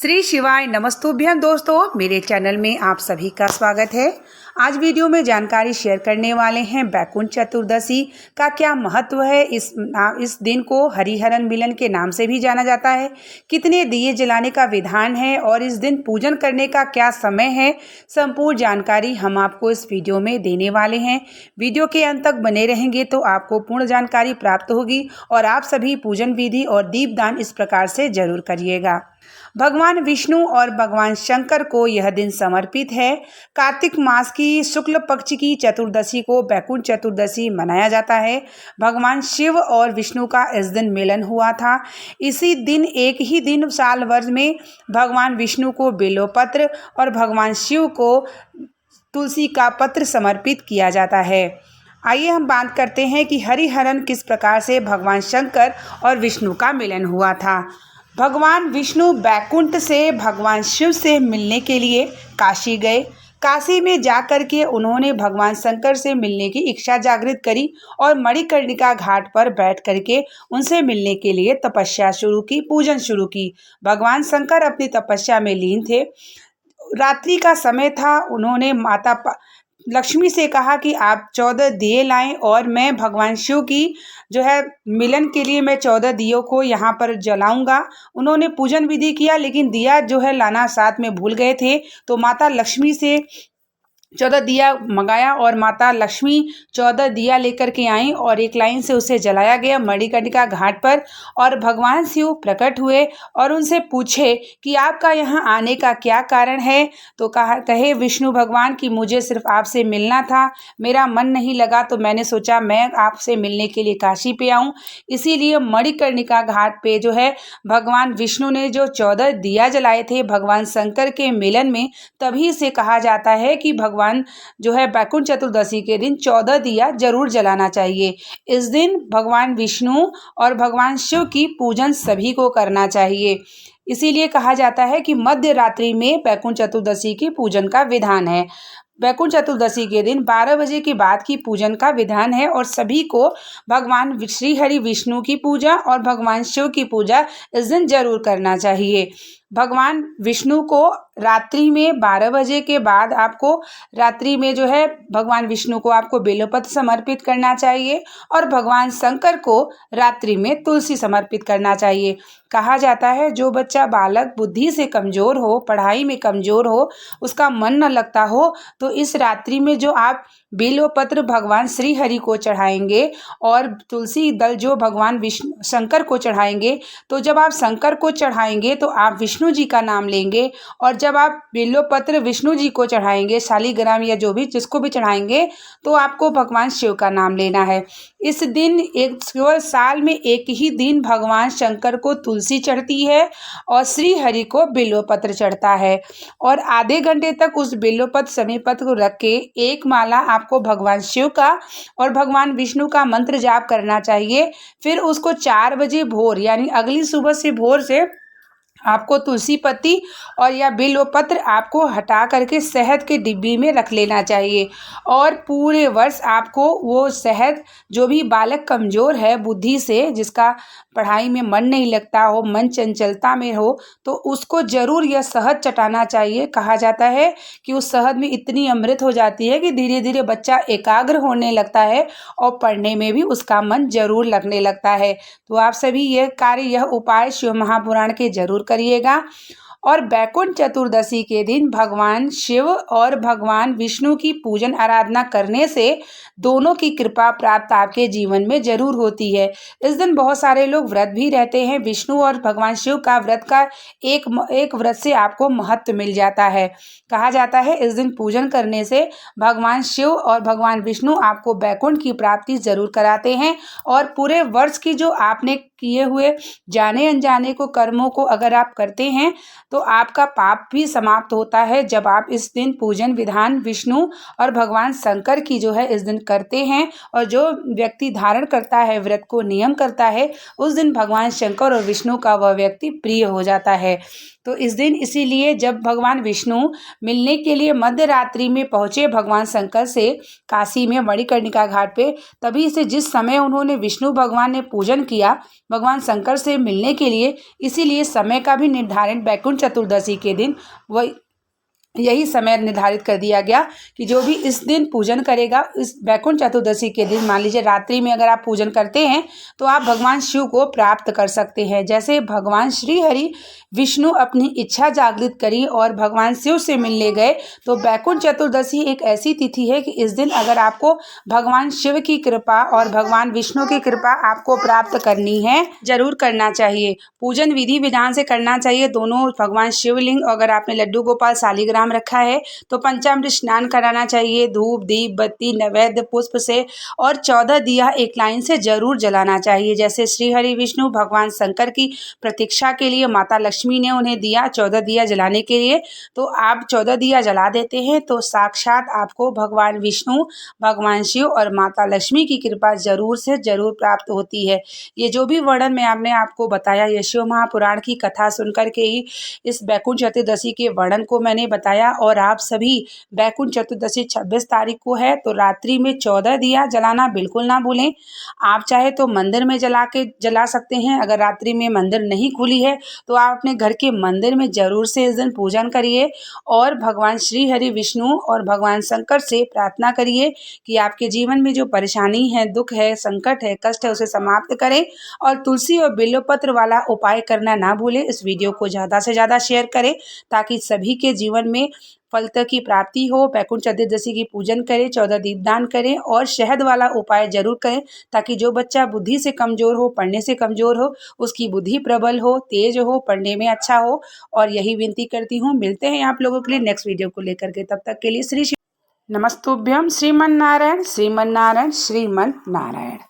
श्री शिवाय नमस्तुभ्यं दोस्तों, मेरे चैनल में आप सभी का स्वागत है। आज वीडियो में जानकारी शेयर करने वाले हैं बैकुंठ चतुर्दशी का क्या महत्व है। इस दिन को हरिहरन मिलन के नाम से भी जाना जाता है। कितने दिए जलाने का विधान है और इस दिन पूजन करने का क्या समय है, संपूर्ण जानकारी हम आपको इस वीडियो में देने वाले हैं। वीडियो के अंत तक बने रहेंगे तो आपको पूर्ण जानकारी प्राप्त होगी और आप सभी पूजन विधि और दीपदान इस प्रकार से जरूर करिएगा। भगवान विष्णु और भगवान शंकर को यह दिन समर्पित है। कार्तिक मास की शुक्ल पक्ष की चतुर्दशी को बैकुंठ चतुर्दशी मनाया जाता है। भगवान शिव और विष्णु का इस दिन मिलन हुआ था। इसी दिन एक ही दिन साल भर में भगवान विष्णु को बेलोपत्र और भगवान शिव को तुलसी का पत्र समर्पित किया जाता है। आइए हम बात करते हैं कि हरिहरन किस प्रकार से भगवान शंकर और विष्णु का मिलन हुआ था। भगवान विष्णु बैकुंठ से भगवान शिव से मिलने के लिए काशी गए। काशी में जाकर के उन्होंने भगवान शंकर से मिलने की इच्छा जागृत करी और मणिकर्णिका घाट पर बैठ करके उनसे मिलने के लिए तपस्या शुरू की, पूजन शुरू की। भगवान शंकर अपनी तपस्या में लीन थे। रात्रि का समय था। उन्होंने माता लक्ष्मी से कहा कि आप 14 दिए लाएं और मैं भगवान शिव की जो है मिलन के लिए मैं 14 दियों को यहाँ पर जलाऊंगा। उन्होंने पूजन विधि किया, लेकिन दिया जो है लाना साथ में भूल गए थे। तो माता लक्ष्मी से 14 दिया मंगाया और माता लक्ष्मी 14 दिया लेकर के आई और एक लाइन से उसे जलाया गया मणिकर्णिका घाट पर। और भगवान शिव प्रकट हुए और उनसे पूछे कि आपका यहाँ आने का क्या कारण है। तो कहे विष्णु भगवान कि मुझे सिर्फ आपसे मिलना था, मेरा मन नहीं लगा तो मैंने सोचा मैं आपसे मिलने के लिए काशी पे आऊँ। इसीलिए मणिकर्णिका घाट पे जो है भगवान विष्णु ने जो 14 दिया जलाए थे भगवान शंकर के मिलन में, तभी से कहा जाता है कि भगवान जो है बैकुंठ चतुर्दशी के दिन 14 दिया जरूर जलाना चाहिए। इस दिन भगवान विष्णु और भगवान शिव की पूजन सभी को करना चाहिए। इसीलिए कहा जाता है कि मध्य रात्रि में बैकुंठ चतुर्दशी की पूजन का विधान है। बैकुंठ चतुर्दशी के दिन 12 बजे के बाद की पूजन का विधान है और सभी को भगवान श्री हरि विष्णु की पूजा और भगवान शिव की पूजा इस दिन जरूर करना चाहिए। भगवान विष्णु को रात्रि में 12 बजे के बाद आपको रात्रि में जो है भगवान विष्णु को आपको बेलपत्र समर्पित करना चाहिए और भगवान शंकर को रात्रि में तुलसी समर्पित करना चाहिए। कहा जाता है जो बच्चा बालक बुद्धि से कमज़ोर हो, पढ़ाई में कमज़ोर हो, उसका मन न लगता हो, तो इस रात्रि में जो आप बेलपत्र भगवान श्री हरि को चढ़ाएंगे और तुलसी दल जो भगवान विष्णु शंकर को चढ़ाएंगे, तो जब आप शंकर को चढ़ाएंगे तो आप विष्णु जी का नाम लेंगे और जब आप बेलपत्र विष्णु जी को चढ़ाएंगे, शालिग्राम या जो भी जिसको भी चढ़ाएंगे, तो आपको भगवान शिव का नाम लेना है। इस दिन केवल साल में एक ही दिन भगवान शंकर को तुलसी चढ़ती है और श्री हरि को बेलपत्र चढ़ता है और आधे घंटे तक उस बेलपत्र शमीपत्र को रख के एक माला आपको भगवान शिव का और भगवान विष्णु का मंत्र जाप करना चाहिए। फिर उसको 4 बजे भोर यानी अगली सुबह से भोर से आपको तुलसी पत्ती और या बेलपत्र आपको हटा करके शहद के डिब्बी में रख लेना चाहिए और पूरे वर्ष आपको वो शहद, जो भी बालक कमज़ोर है बुद्धि से, जिसका पढ़ाई में मन नहीं लगता हो, मन चंचलता में हो, तो उसको ज़रूर यह शहद चटाना चाहिए। कहा जाता है कि उस शहद में इतनी अमृत हो जाती है कि धीरे धीरे बच्चा एकाग्र होने लगता है और पढ़ने में भी उसका मन जरूर लगने लगता है। तो आप सभी यह उपाय शिव महापुराण के जरूर करिएगा। और बैकुंठ चतुर्दशी के दिन भगवान शिव और भगवान विष्णु की पूजन आराधना करने से दोनों की कृपा प्राप्त आपके जीवन में जरूर होती है। इस दिन बहुत सारे लोग व्रत भी रहते हैं। विष्णु और भगवान शिव का व्रत का एक व्रत से आपको महत्व मिल जाता है। कहा जाता है इस दिन पूजन करने से भगवान शिव और भगवान विष्णु आपको बैकुंठ की प्राप्ति जरूर कराते हैं और पूरे वर्ष की जो आपने किए हुए जाने अनजाने को कर्मों को अगर आप करते हैं तो आपका पाप भी समाप्त होता है। जब आप इस दिन पूजन विधान विष्णु और भगवान शंकर की जो है इस दिन करते हैं और जो व्यक्ति धारण करता है, व्रत को नियम करता है, उस दिन भगवान शंकर और विष्णु का वह व्यक्ति प्रिय हो जाता है। तो इस दिन इसीलिए जब भगवान विष्णु मिलने के लिए मध्य रात्रि में पहुँचे भगवान शंकर से काशी में मणिकर्णिका घाट पे, तभी से जिस समय उन्होंने विष्णु भगवान ने पूजन किया भगवान शंकर से मिलने के लिए, इसीलिए समय का भी निर्धारण बैकुंठ चतुर्दशी के दिन वही यही समय निर्धारित कर दिया गया कि जो भी इस दिन पूजन करेगा, इस बैकुंठ चतुर्दशी के दिन मान लीजिए रात्रि में अगर आप पूजन करते हैं तो आप भगवान शिव को प्राप्त कर सकते हैं। जैसे भगवान श्री हरि विष्णु अपनी इच्छा जागृत करी और भगवान शिव से मिलने गए, तो बैकुंठ चतुर्दशी एक ऐसी तिथि है कि इस दिन अगर आपको भगवान शिव की कृपा और भगवान विष्णु की कृपा आपको प्राप्त करनी है, जरूर करना चाहिए। पूजन विधि विधान से करना चाहिए। दोनों भगवान शिवलिंग, अगर आपने लड्डू गोपाल शालिग्राम रखा है तो पंचामृत स्नान कराना चाहिए। धूप दीप बत्ती नैवेद्य पुष्प से और 14 दिया एक लाइन से जरूर जलाना चाहिए। जैसे श्री हरि विष्णु भगवान शंकर की प्रतीक्षा के लिए माता लक्ष्मी ने उन्हें दिया 14 दिया जलाने के लिए, तो आप 14 दिया जला देते हैं तो साक्षात आपको भगवान विष्णु भगवान शिव और माता लक्ष्मी की कृपा जरूर से जरूर प्राप्त होती है। ये जो भी वर्णन मैं आपने आपको बताया, ये शिव महापुराण की कथा सुनकर के ही इस बैकुंठ चतुर्दशी के वर्णन को मैंने बताया। और आप सभी बैकुंठ चतुर्दशी 26 तारीख को है, तो रात्रि में 14 दिया जलाना बिल्कुल ना भूलें। आप चाहे तो मंदिर में जला सकते हैं। अगर रात्रि में मंदिर नहीं खुली है तो आप अपने घर के मंदिर में जरूर से इस दिन पूजन करिए और भगवान श्री हरि विष्णु और भगवान शंकर से प्रार्थना करिए कि आपके जीवन में जो परेशानी है, दुख है, संकट है, कष्ट है, उसे समाप्त करें। और तुलसी और बिल्वपत्र वाला उपाय करना ना भूलें। इस वीडियो को ज़्यादा से ज़्यादा शेयर करें ताकि सभी के जीवन में फल की प्राप्ति हो। बैकुंठ चतुर्दशी की पूजन करें, 14 दीपदान करें और शहद वाला उपाय जरूर करें ताकि जो बच्चा बुद्धि से कमज़ोर हो, पढ़ने से कमज़ोर हो, उसकी बुद्धि प्रबल हो, तेज हो, पढ़ने में अच्छा हो। और यही विनती करती हूँ। मिलते हैं आप लोगों के लिए नेक्स्ट वीडियो को लेकर के। तब तक के लिए श्री नमस्तुभ्यम श्रीमन नारायण श्रीमन नारायण श्रीमन नारायण।